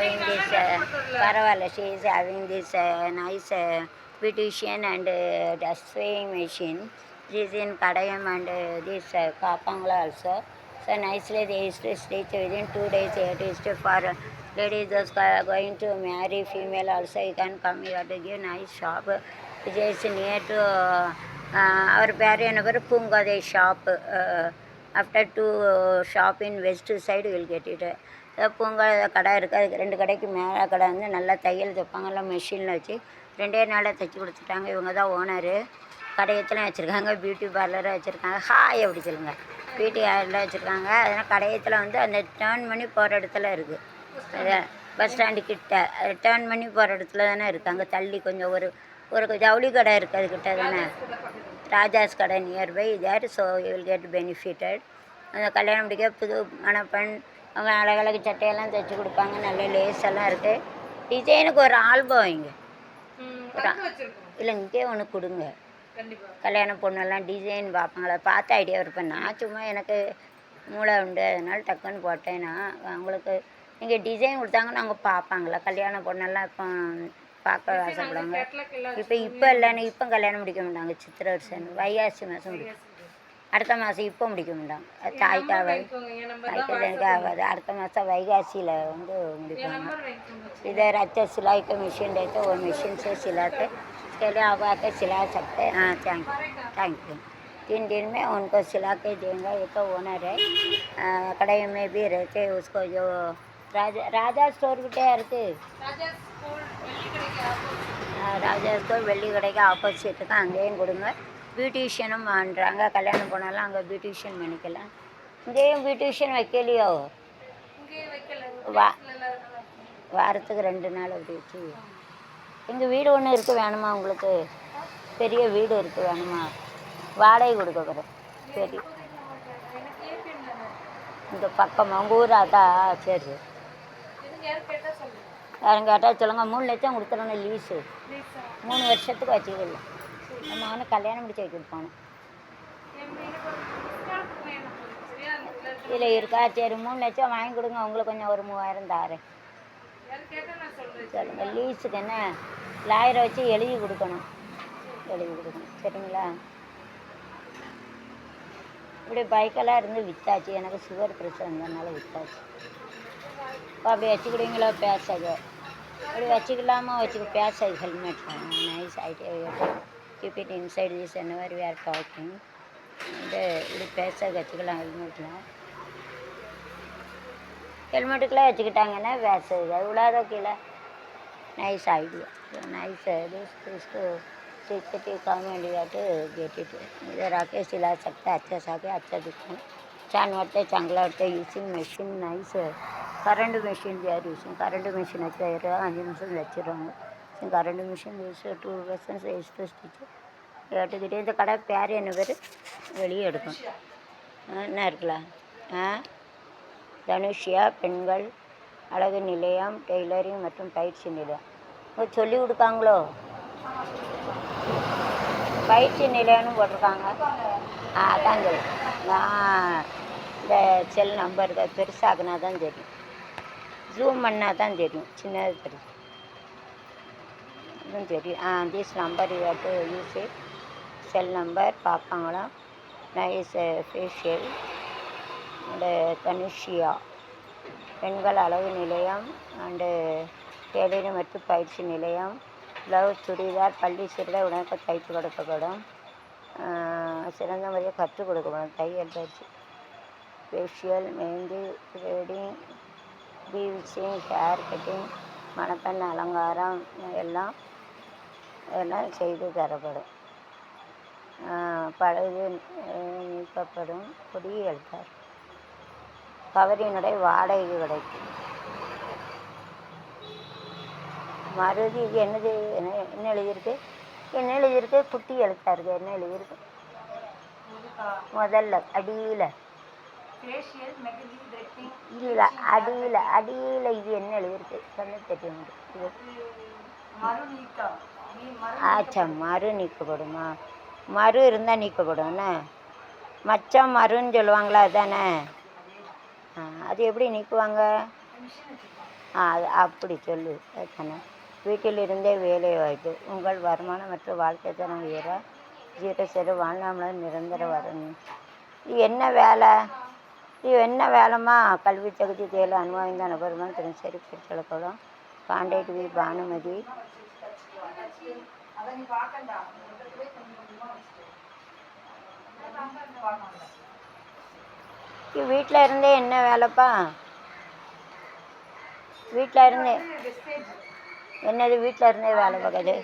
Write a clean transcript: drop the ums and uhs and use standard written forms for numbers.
having this பரவாயில்ல she is having this nice beautician and dustwing machine. She is in Kadayam and this Kapangla also. So nicely they used to stitch within 2 days. It is to for ladies those going to marry female also. You can come here to give nice shop which is near to our Parianavar Pungade shop. After to shop in west side you will get it. பூங்கா கடை இருக்குது. அதுக்கு 2 கடைக்கு மேலே கடை வந்து நல்லா தையல் தைப்பாங்கலாம் மெஷினில் வச்சு 2 நாளில் தைச்சி கொடுத்துட்டாங்க. இவங்க தான் ஓனரு. கடையத்தில் வச்சுருக்காங்க, பியூட்டி பார்லராக வச்சுருக்காங்க. ஹாய் அப்படி சொல்லுங்கள். பியூட்டி பார்லராக வச்சுருக்காங்க. அதனால் கடையத்தில் வந்து அந்த டேர்ன் பண்ணி போகிற இடத்துல இருக்குது. அது பஸ் ஸ்டாண்டு கிட்ட டேர்ன் பண்ணி போகிற இடத்துல தானே இருக்குது. அங்கே தள்ளி கொஞ்சம் ஒரு ஜவுளி கடை இருக்குது அதுக்கிட்ட தானே. ராஜாஸ் கடை nearby there. So you will get benefited. அந்த கல்யாணம் முடிக்க புது மணப்பெண் அவங்க அழகழகு சட்டையெல்லாம் தைச்சி கொடுப்பாங்க. நல்ல லேஸ் எல்லாம் இருக்குது. டிசைனுக்கு ஒரு ஆல்பம் வைங்க. இல்லை இங்கே ஒன்று கொடுங்க. கல்யாண பொண்ணெல்லாம் டிசைன் பார்ப்பாங்களா, பார்த்து ஐடியா இருப்பேன். நான் சும்மா எனக்கு மூளை உண்டு அதனால டக்குன்னு போட்டேன்னா அவங்களுக்கு நீங்கள் டிசைன் கொடுத்தாங்கன்னா அவங்க பார்ப்பாங்களா. கல்யாண பொண்ணெல்லாம் இப்போ பார்க்க ஆசைப்படுவாங்க. இப்போ இல்லைன்னு இப்போ கல்யாணம் முடிக்க மாட்டாங்க. சித்திரை வருஷம் வைகாசி மாதம் முடிக்கும். அடுத்த மாதம் இப்போ முடிக்க மாட்டாங்க. தாய்க்காக ஆகாது. அடுத்த மாதம் வைகாசியில் வந்து முடிப்பாங்க. इधर अच्छा सिलाई का मशीन रहता है, वो मशीन से सिलाते. इसके लिए आप आके सिला सकते हैं. हाँ थैंक यू. 3 दिन में उनको सिला के देंगे. ये तो ओनर है. कढ़ाई में भी रहते उसको जो राजा स्टोर किटे इருக்கு. ராஜா ஸ்டோர் வெள்ளி கடைக்கு ஆப்போசிட்டுக்கு அங்கேயும் கொடுங்க. பியூட்டிஷியனும் பண்ணுறாங்க. கல்யாணம் போனாலும் அங்கே பியூட்டிஷியன் பண்ணிக்கலாம். இங்கேயும் பியூட்டிஷியன் வைக்கலையோ? வாரத்துக்கு 2 நாள் அப்படி வச்சு. எங்கள் வீடு ஒன்று இருக்குது வேணுமா உங்களுக்கு? பெரிய வீடு இருக்குது வேணுமா? வாடகை கொடுக்க போகிறேன். சரி இந்த பக்கமாக உங்கள் ஊர் அதா? சரி யாரும் கேட்டால் சொல்லுங்கள். 3 லட்சம் கொடுத்துறோன்னு லீஸு. 3 வருஷத்துக்கு வச்சுக்கல. நம்ம அவனை கல்யாணம் முடிச்சு வைக்கிட்டு போனோம். இல்லை இருக்கா? சரி 3 லட்சம் வாங்கி கொடுங்க. உங்களுக்கு கொஞ்சம் ஒரு 3000 தாரேன். சொல்லுங்கள். லீஸுக்கு என்ன லாயரை வச்சு எழுதி கொடுக்கணும். சரிங்களா? இப்படி பைக்கெல்லாம் இருந்து விற்றாச்சு. எனக்கு சுகர் ப்ரெஷர் இருந்ததுனால விற்றாச்சு. இப்போ அப்படி வச்சுக்கிடுவீங்களோ? பேசாது அப்படி வச்சுக்கலாமா? வச்சுக்க பேசாது. Helmet nice idea. Keep it inside this whatever we are talking. இப்படி பேசாது வச்சுக்கலாம். ஹெல்மெட்டுக்கெல்லாம் வச்சுக்கிட்டாங்கன்னா பேசுறது இவ்வளோதோ கீழே. Nice idea. नाइस है इसको सिक्योरिटी काम इंडिया to get it. इधर आके सिला सकता है. अच्छा सा के अच्छा दिखता है. छान वाटते चांगला वाटते. यूसिंग मशीन नाइस है. Current machine we are using. Current machine अच्छा है. 5 நிமிஷம் வச்சிடுறாங்க. Current machine use 2 persons extra stitch கேட்டுக்கிட்டே. இந்த கடை பேர் என்ன பேர்? வெளியே எடுக்கும். என்ன இருக்கலாம்? தனுஷியா பெண்கள் அழகு நிலையம், டெய்லரிங் மற்றும் பயிற்சி நிலையம். சொல்லி கொடுக்காங்களோ? பயிற்சி நிலையம்னு போட்டிருக்காங்க. அதான் தெரியும். நான் இந்த செல் நம்பர் பெருசாக்குனா தான் தெரியும். ஜூம் பண்ணால் தான் தெரியும். சின்னது தெரியும். அதுவும் தெரியும். This number you to use it. Cell number பார்ப்பாங்களாம். நைஸ் ஃபேஷியல் அண்டு தனுஷியா பெண்கள் அழகு நிலையம் அண்டு டெய்லரிங் மற்றும் பயிற்சி நிலையம். ப்ளவுஸ் சுடிதார் பள்ளி சிறுதை உடனே தைத்து கொடுக்கப்படும். சிறந்த முறையை கற்றுக் கொடுக்கப்படும். தையல் பயிற்சி, ஃபேஷியல், மெஹந்தி, த்ரெடிங், பீவ்சிங், ஹேர் கட்டிங், மணப்பெண் அலங்காரம் எல்லாம் செய்து தரப்படும். பழுது நீக்கப்படும். குடியெழுத்தார் கவரினுடைய வாடகை கிடைக்கும். மருதி இது என்னது? என்ன எழுதியிருக்கு? குட்டி எழுத்தா இருக்குது. என்ன எழுதியிருக்கு முதல்ல? அடியில் இல்லை, அடியில் இது என்ன எழுதியிருக்கு? சொன்ன தெரியும். இது ஆச்சா மறு நீக்கப்படுமா? மறு இருந்தால் நீக்கப்படும்ண்ணே. மச்சம் மருன்னு சொல்லுவாங்களா? அதுதானே. அது எப்படி நீக்குவாங்க? அப்படி சொல்லு தானே. வீட்டிலிருந்தே வேலைவாய்ப்பு. உங்கள் வருமானம் மற்றும் வாழ்க்கை தரம் உயர 00 வாழ்நாள் நிரந்தர வரணும். இது என்ன வேலை? இது என்ன வேலைம்மா? கல்வி தகுதி தேர்வு அனுபவம் நபருமான தினசரி பிரிச்சலக்கூடம் கான்டாக்ட் வி பானுமதி. வீட்டில் இருந்தே என்ன வேலைப்பா? வீட்டில் இருந்தே என்னது? வீட்டில் இருந்தே வேலை பார்க்குது.